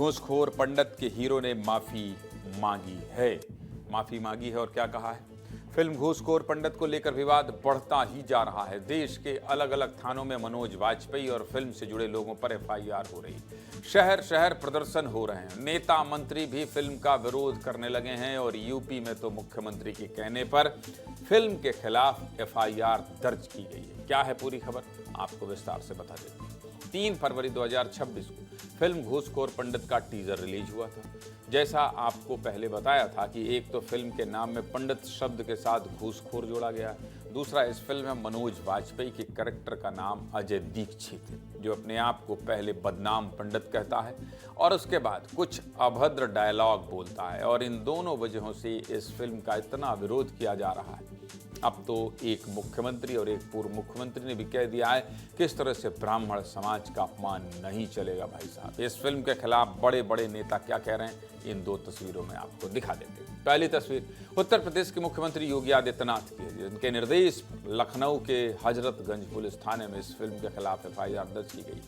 घूसखोर पंडित के हीरो ने माफी मांगी है और क्या कहा है। फिल्म घूसखोर पंडित को लेकर विवाद बढ़ता ही जा रहा है। देश के अलग अलग थानों में मनोज वाजपेयी और फिल्म से जुड़े लोगों पर एफआईआर हो रही। शहर शहर प्रदर्शन हो रहे हैं। नेता मंत्री भी फिल्म का विरोध करने लगे हैं और यूपी में तो मुख्यमंत्री के कहने पर फिल्म के खिलाफ एफआईआर दर्ज की गई है। क्या है पूरी खबर, आपको विस्तार से बता देते हैं। 3 फरवरी 2026 को फिल्म घूसखोर पंडित का टीजर रिलीज हुआ था। जैसा आपको पहले बताया था कि एक तो फिल्म के नाम में पंडित शब्द के साथ घूसखोर जोड़ा गया, दूसरा इस फिल्म में मनोज वाजपेयी के कैरेक्टर का नाम अजय दीक्षित है, जो अपने आप को पहले बदनाम पंडित कहता है और उसके बाद कुछ अभद्र डायलॉग बोलता है। और इन दोनों वजहों से इस फिल्म का इतना विरोध किया जा रहा है। अब तो एक मुख्यमंत्री और एक पूर्व मुख्यमंत्री ने भी कह दिया है कि इस तरह से ब्राह्मण समाज का अपमान नहीं चलेगा। भाई साहब, इस फिल्म के खिलाफ बड़े बड़े नेता क्या कह रहे हैं, इन 2 तस्वीरों में आपको दिखा देते हैं। पहली तस्वीर उत्तर प्रदेश के मुख्यमंत्री योगी आदित्यनाथ की है, जिनके निर्देश लखनऊ के हजरतगंज पुलिस थाने में इस फिल्म के खिलाफ एफआईआर दर्ज की गई।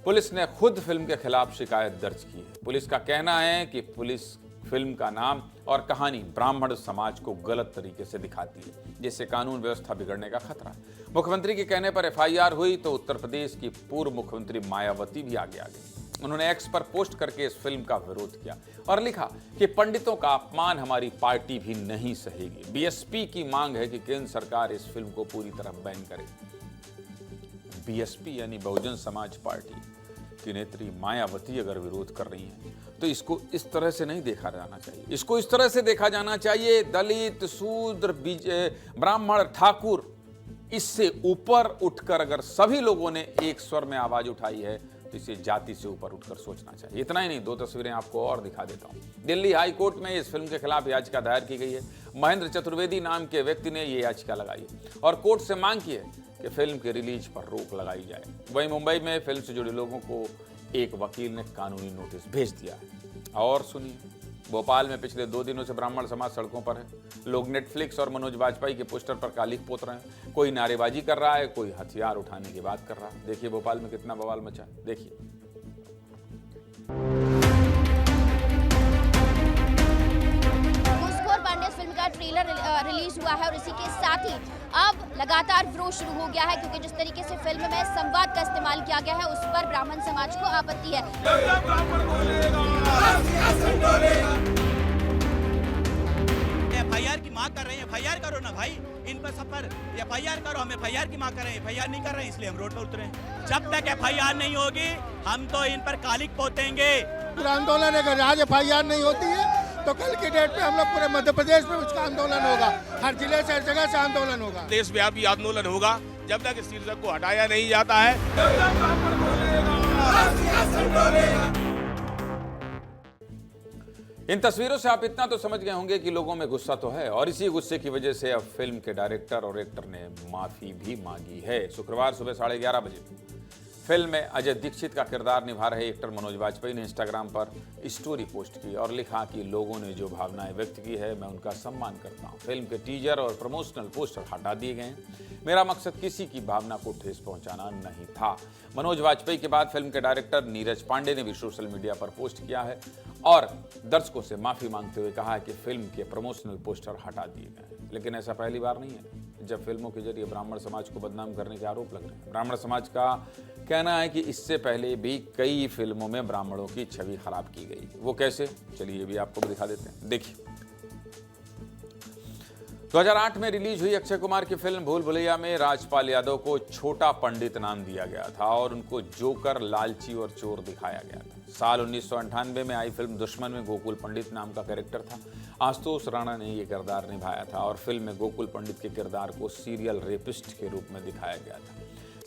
पुलिस ने खुद फिल्म के खिलाफ शिकायत दर्ज की है। पुलिस का कहना है कि पुलिस फिल्म का नाम और कहानी ब्राह्मण समाज को गलत तरीके से दिखाती है, जिससे कानून व्यवस्था बिगड़ने का खतरा है। मुख्यमंत्री के कहने पर एफआईआर हुई तो उत्तर प्रदेश की पूर्व मुख्यमंत्री मायावती भी आगे आ गई। उन्होंने एक्स पर पोस्ट करके इस फिल्म का विरोध किया और लिखा कि पंडितों का अपमान हमारी पार्टी भी नहीं सहेगी। बीएसपी की मांग है कि केंद्र सरकार इस फिल्म को पूरी तरह बैन करे। बीएसपी यानी बहुजन समाज पार्टी की नेत्री मायावती अगर विरोध कर रही हैं तो इसको इस तरह से नहीं देखा जाना चाहिए। इसको इस तरह से देखा जाना चाहिए, दलित, शूद्र, ब्राह्मण, ठाकुर, इससे ऊपर उठकर अगर सभी लोगों ने एक स्वर में आवाज उठाई है तो इसे जाति से ऊपर उठकर सोचना चाहिए। इतना ही नहीं, 2 तस्वीरें आपको और दिखा देता हूं। दिल्ली हाई कोर्ट में इस फिल्म के खिलाफ याचिका दायर की गई है। महेंद्र चतुर्वेदी नाम के व्यक्ति ने यह याचिका लगाई है और कोर्ट से मांग की है कि फिल्म के रिलीज पर रोक लगाई जाए। वहीं मुंबई में फिल्म से जुड़े लोगों को एक वकील ने कानूनी नोटिस भेज दिया है। और सुनिए, भोपाल में पिछले 2 दिनों से ब्राह्मण समाज सड़कों पर है। लोग नेटफ्लिक्स और मनोज वाजपेयी के पोस्टर पर कालिख पोत रहे हैं। कोई नारेबाजी कर रहा है, कोई हथियार उठाने की बात कर रहा है। देखिए भोपाल में कितना बवाल मचा, देखिए। फिल्म का ट्रेलर रिलीज हुआ है और इसी के साथ ही अब लगातार विरोध शुरू हो गया है, क्योंकि जिस तरीके से फिल्म में संवाद का इस्तेमाल किया गया है उस पर ब्राह्मण समाज को आपत्ति है। एफआईआर की मांग कर रहे हैं, एफआईआर करो ना भाई, इन पर सब पर एफआईआर करो। हम एफआईआर की मांग कर रहे हैं, एफआईआर नहीं कर रहे हैं, इसलिए हम रोड पर उतरे हैं। जब तक एफआईआर नहीं होगी हम तो इन पर कालिख पोतेंगे। आंदोलन अगर आज एफआईआर नहीं होती है तो कल की डेट पे हम लोग पूरे मध्य प्रदेश में उसका आंदोलन होगा। हर जिले से, हर जगह से आंदोलन होगा। देशव्यापी आंदोलन होगा जब तक इस शीर्षक को हटाया नहीं जाता है। इन तस्वीरों से आप इतना तो समझ गए होंगे कि लोगों में गुस्सा तो है और इसी गुस्से की वजह से अब फिल्म के डायरेक्टर और एक्टर ने माफी भी मांगी है। शुक्रवार सुबह 11:30 बजे फिल्म में अजय दीक्षित का किरदार निभा रहे एक्टर मनोज वाजपेयी ने इंस्टाग्राम पर स्टोरी पोस्ट की और लिखा कि लोगों ने जो भावनाएं व्यक्त की है मैं उनका सम्मान करता हूं। फिल्म के टीजर और प्रमोशनल पोस्टर हटा दिए गए हैं। मेरा मकसद किसी की भावना को ठेस पहुंचाना नहीं था। मनोज वाजपेयी के बाद फिल्म के डायरेक्टर नीरज पांडे ने भी सोशल मीडिया पर पोस्ट किया है और दर्शकों से माफी मांगते हुए कहा है कि फिल्म के प्रमोशनल पोस्टर हटा दिए गए। लेकिन ऐसा पहली बार नहीं है जब फिल्मों के जरिए ब्राह्मण समाज को बदनाम करने के आरोप लग रहे हैं। ब्राह्मण समाज का कहना है कि इससे पहले भी कई फिल्मों में ब्राह्मणों की छवि खराब की गई। वो कैसे, चलिए ये भी आपको दिखा देते हैं, देखिए। 2008 में रिलीज हुई अक्षय कुमार की फिल्म भूल भुलैया में राजपाल यादव को छोटा पंडित नाम दिया गया था और उनको जोकर, लालची और चोर दिखाया गया था। साल 1998 में आई फिल्म दुश्मन में गोकुल पंडित नाम का कैरेक्टर था। आशुतोष राणा ने यह किरदार निभाया था और फिल्म में गोकुल पंडित के किरदार को सीरियल रेपिस्ट के रूप में दिखाया गया था।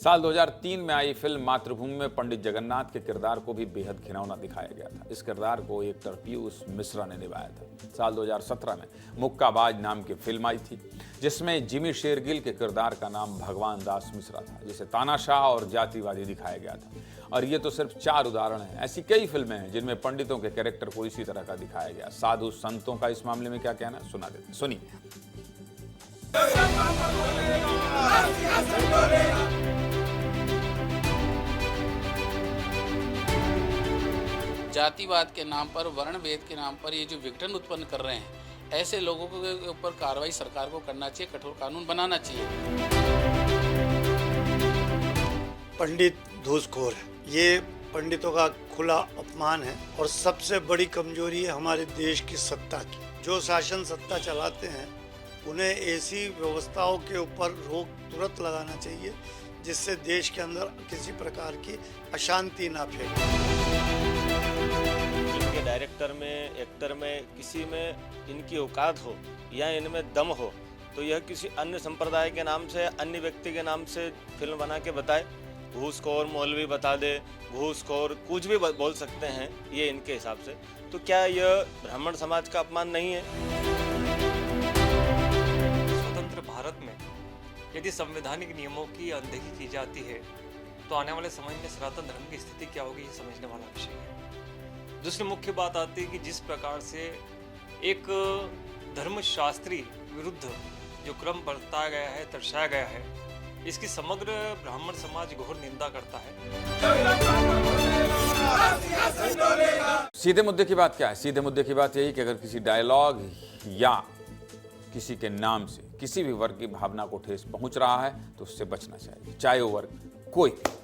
साल 2003 में आई फिल्म मातृभूमि में पंडित जगन्नाथ के किरदार को भी बेहद घिनौना दिखाया गया था। इस किरदार को एक्टर पीयूष मिश्रा ने निभाया था। साल 2017 में मुक्काबाज नाम की फिल्म आई थी, जिसमें जिमी शेरगिल के किरदार का नाम भगवान दास मिश्रा था, जिसे तानाशाह और जातिवादी दिखाया गया था। और ये तो सिर्फ 4 उदाहरण हैं। ऐसी कई फिल्में हैं जिनमें पंडितों के कैरेक्टर को इसी तरह का दिखाया गया। साधु संतों का इस मामले में क्या कहना है, सुना देते, सुनिए। जातिवाद के नाम पर, वर्णभेद के नाम पर ये जो विघटन उत्पन्न कर रहे हैं, ऐसे लोगों के ऊपर कार्रवाई सरकार को करना चाहिए, कठोर कानून बनाना चाहिए। पंडित घूसखोर है, ये पंडितों का खुला अपमान है और सबसे बड़ी कमजोरी है हमारे देश की सत्ता की। जो शासन सत्ता चलाते हैं उन्हें ऐसी व्यवस्थाओं के ऊपर रोक तुरंत लगाना चाहिए जिससे देश के अंदर किसी प्रकार की अशांति ना फैले। इनके डायरेक्टर में, एक्टर में, किसी में इनकी औकात हो या इनमें दम हो तो यह किसी अन्य संप्रदाय के नाम से, अन्य व्यक्ति के नाम से फिल्म बना के बताए। घूसखोर मौलवी बता दे, घूसखोर कुछ भी बोल सकते हैं ये इनके हिसाब से। तो क्या यह ब्राह्मण समाज का अपमान नहीं है? स्वतंत्र भारत में यदि संवैधानिक नियमों की अनदेखी की जाती है तो आने वाले समय में सनातन धर्म की स्थिति क्या होगी, ये समझने वाला विषय है। दूसरी मुख्य बात आती है कि जिस प्रकार से एक धर्मशास्त्री विरुद्ध जो क्रम बरताया गया है, दर्शाया गया है, इसकी समग्र ब्राह्मण समाज घोर निंदा करता है। सीधे मुद्दे की बात क्या है? सीधे मुद्दे की बात यही कि अगर किसी डायलॉग या किसी के नाम से किसी भी वर्ग की भावना को ठेस पहुंच रहा है तो उससे बचना चाहिए, चाहे वो वर्ग कोई भी।